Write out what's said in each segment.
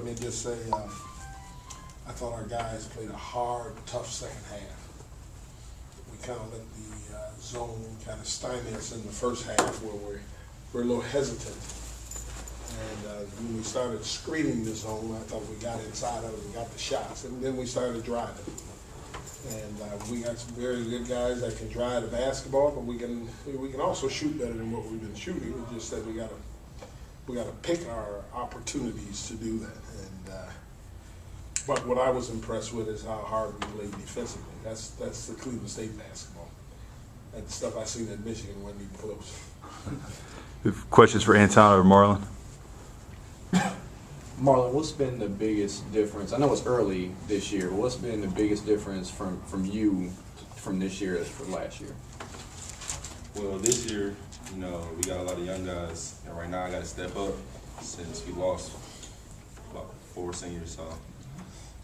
let me just say, I thought our guys played a hard, tough second half. We kind of let the zone kind of stymie us in the first half where we're a little hesitant. And when we started screening the zone, I thought we got inside of it and got the shots. And then we started driving. And we got some very good guys that can drive the basketball, but we can also shoot better than what we've been shooting. It's just that we gotta pick our opportunities to do that. And but what I was impressed with is how hard we played defensively. That's the Cleveland State basketball. And the stuff I seen in Michigan wasn't even close. We have questions for Anton or Marlon? Marlon, what's been the biggest difference? I know it's early this year. What's been the biggest difference from you from this year as for last year? Well, this year, we got a lot of young guys, and right now I got to step up since we lost about 4 seniors. So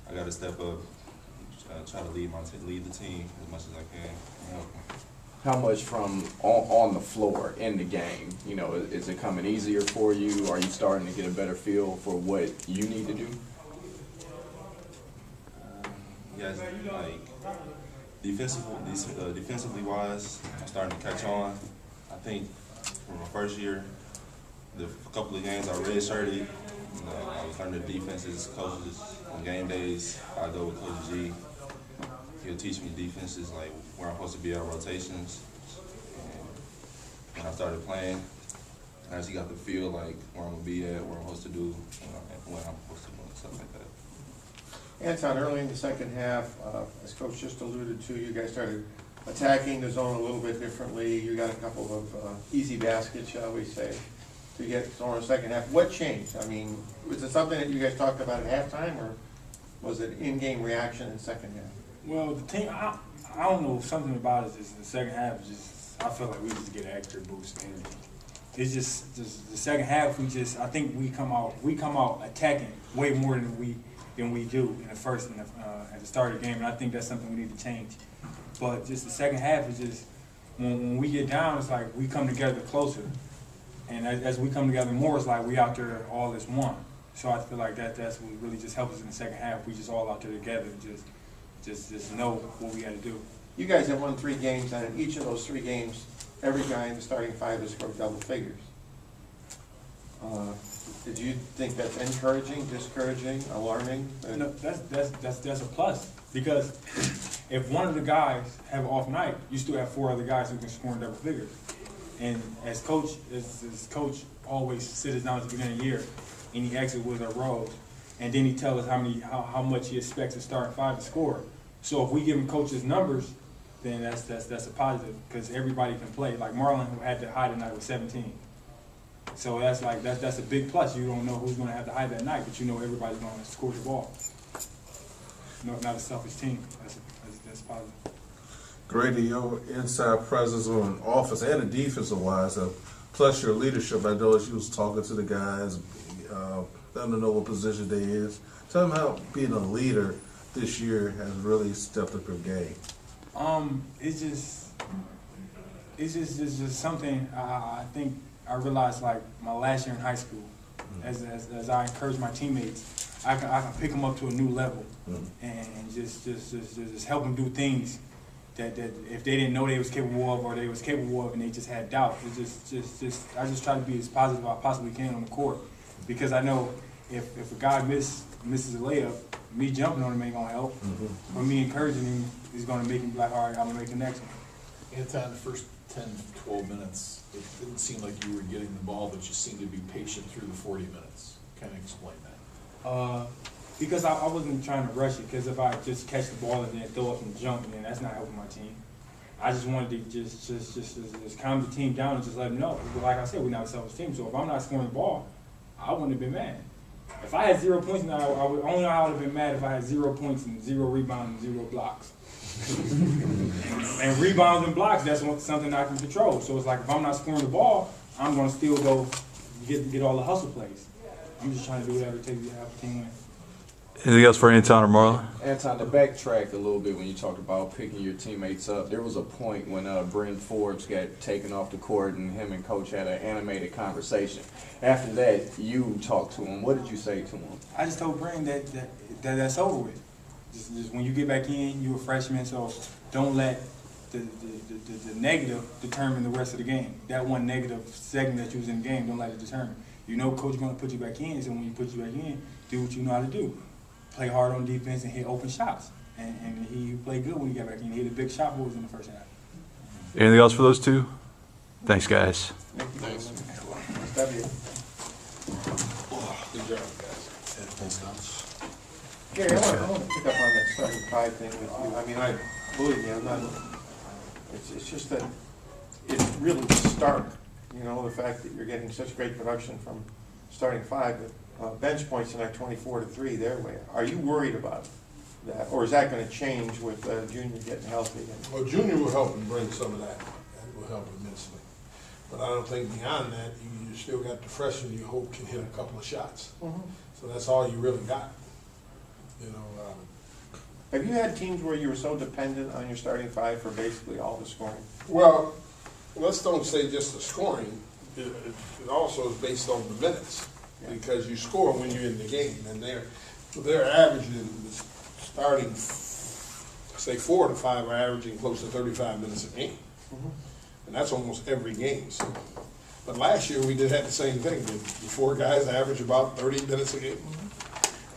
I got to step up, try to lead the team as much as I can. How much from on the floor in the game? Is it coming easier for you? Are you starting to get a better feel for what you need to do? Yeah, like defensively wise, I'm starting to catch on. I think from my first year, the couple of games I redshirted, I was learning the defenses, coaches on game days. I go with Coach G. He'll teach me defenses, like where I'm supposed to be at rotations. And when I started playing, I actually got the feel like where I'm gonna be at, where I'm supposed to do, what I'm supposed to do, and stuff like that. Anton, early in the second half, as Coach just alluded to, you guys started attacking the zone a little bit differently. You got a couple of easy baskets, shall we say, to get going in the second half. What changed? I mean, was it something that you guys talked about at halftime, or was it in-game reaction in the second half? Well, the team, I don't know, something about it is the second half is just, I feel like we just get an extra boost of energy. It's just the second half, I think we come out attacking way more than we do in the first, at the start of the game, and I think that's something we need to change. But just the second half is just, when we get down, it's like we come together closer. And as we come together more, it's like we out there all as one. So I feel like that's what really just helps us in the second half. We just all out there together and just know what we got to do. You guys have won 3 games, and in each of those 3 games, every guy in the starting 5 has scored double figures. Did you think that's encouraging, discouraging, alarming? No, that's a plus, because if one of the guys have an off night, you still have 4 other guys who can score in double figures. And as coach always sits us down at the beginning of the year, and he asks us with our roles, and then he tells us how much he expects a starting 5 to score. So if we give him coach's numbers, then that's a positive, because everybody can play. Like Marlon, who had the high tonight, was 17. So that's a big plus. You don't know who's going to have the high that night, but you know everybody's going to score the ball. No, not a selfish team. That's positive. Grady, your inside presence on offense and the defensive wise, plus your leadership. I know you was talking to the guys, letting them know what position they is. Tell them how being a leader this year has really stepped up your game. It's just something I think I realized, like my last year in high school, as I encourage my teammates, I can pick them up to a new level, and just help them do things that if they didn't know they was capable of, or they was capable of, and they just had doubt. It's I just try to be as positive as I possibly can on the court, because I know if a guy misses a layup, me jumping on him ain't gonna help. But me encouraging him is gonna make him be like, all right, I'm gonna make the next one. Anton, the first 10, 12 minutes, it didn't seem like you were getting the ball, but you seemed to be patient through the 40 minutes. Kind of explain that. Because I wasn't trying to rush it, because if I just catch the ball and then throw up and jump, then that's not helping my team. I just wanted to just calm the team down and just let them know. Like I said, we're not a selfish team, so if I'm not scoring the ball, I wouldn't have been mad. If I had 0 points, now I would have been mad if I had 0 points and 0 rebounds and 0 blocks. and rebounds and blocks, that's something I can control. So it's like, if I'm not scoring the ball, I'm going to still go get all the hustle plays. I'm just trying to do whatever it takes to help the team win. Anything else for Anton or Marlon? Anton, to backtrack a little bit when you talked about picking your teammates up, there was a point when Brent Forbes got taken off the court and him and Coach had an animated conversation. After that, you talked to him. What did you say to him? I just told Brandon that's over with. Just when you get back in, you're a freshman, so don't let the negative determine the rest of the game. That one negative segment that you was in the game, don't let it determine. You know Coach going to put you back in, so when you put you back in, do what you know how to do. Play hard on defense and hit open shots. And he played good when he got back in. He hit a big shot boys in the first half. Anything else for those two? Thanks, guys. Thank you. Thanks. W. Good job, guys. Thanks, Coach. Gary, I want to pick up on that starting five thing with you. I mean, believe me, I'm not, it's just that it's really stark, you know, the fact that you're getting such great production from starting five, but bench points tonight 24-3 their way. Are you worried about that? Or is that going to change with Junior getting healthy? Well, Junior will help and bring some of that. That will help immensely. But I don't think beyond that, you still got the freshman you hope can hit a couple of shots. Mm-hmm. So that's all you really got. You know. Have you had teams where you were so dependent on your starting five for basically all the scoring? Well, let's don't say just the scoring. It also is based on the minutes, because you score when you're in the game, and they're averaging starting, say 4 to 5 are averaging close to 35 minutes a game, and that's almost every game. So, but last year we did have the same thing. The 4 guys averaged about 30 minutes a game.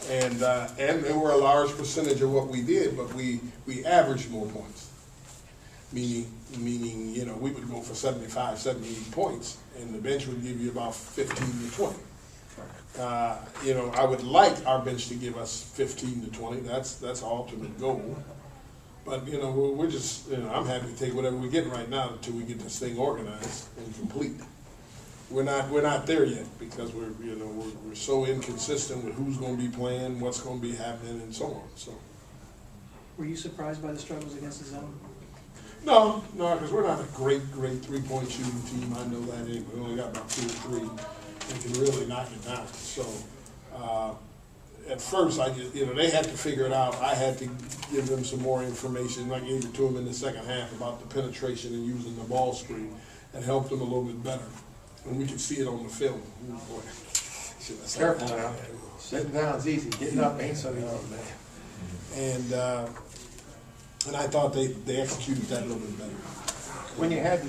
And they were a large percentage of what we did, but we averaged more points. Meaning, you know, we would go for 75, 78 points, and the bench would give you about 15 to 20. You know, I would like our bench to give us 15 to 20. That's our ultimate goal. But, you know, we're just, you know, I'm happy to take whatever we get right now until we get this thing organized and complete. We're not there yet, because we're so inconsistent with who's going to be playing, what's going to be happening, and so on. So. Were you surprised by the struggles against the zone? No, because we're not a great 3-point shooting team. I know that anyway. We only got about 2 or 3 and can really knock it down. So at first, they had to figure it out. I had to give them some more information. I gave it to them in the second half about the penetration and using the ball screen, and helped them a little bit better. And we could see it on the film. Oh, boy. Careful now. Sitting down's easy. Getting up ain't so easy. And I thought they executed that a little bit better. When you had